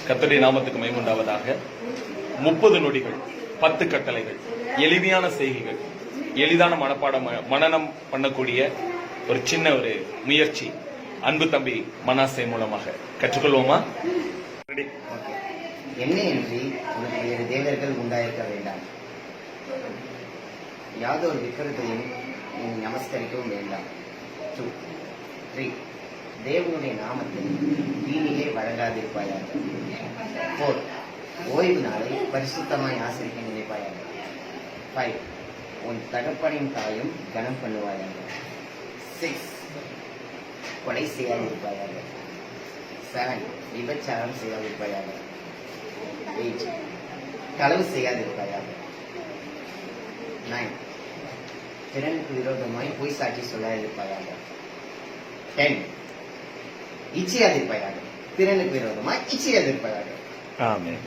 கர்த்தருடைய நாமத்துக்கு மகிமையுண்டாவதாக. 30 நொடிகள், 10 கட்டளைகள், எளிமையான செய்கைகள், எளிதான மனனம் பண்ணக்கூடிய ஒரு சின்ன ஒரு முயற்சி அன்பு தம்பி மனாசே மூலமாக கற்றுக்கொள்வோமா? என்னையின்றி உனக்கு வேறு தேவர்கள் உண்டாயிருக்க வேண்டாம். யாதொரு விக்கிரகத்தையும் நீ நமஸ்கரிக்கவும் வேண்டாம். 2, 3 தேவனுடைய நாமத்தை வீணிலே வழங்காதிருப்பாயாக. 4 ஓய்வு நாளை பரிசுத்தமாய் ஆசரிக்க நினைப்பாயாக. 5 உன் தகப்பனின் தாயும் கனம் பண்ணுவாயாக. 6 கொலை செய்யாதிருப்பாயாக. 7 விபச்சாரம் செய்யாதிருப்பாயாக. 8 களவு செய்யாதிருப்பாயாக. 9 பிறனுக்கு விரோதமாய் பொய் சாட்சி சொல்லாதிருப்பாயாக. 10 இச்சையாதிருப்பாயாக. பிறனுக்கு விரோதமாய் இச்சையாதிருப்பாயாக. ஆமென்.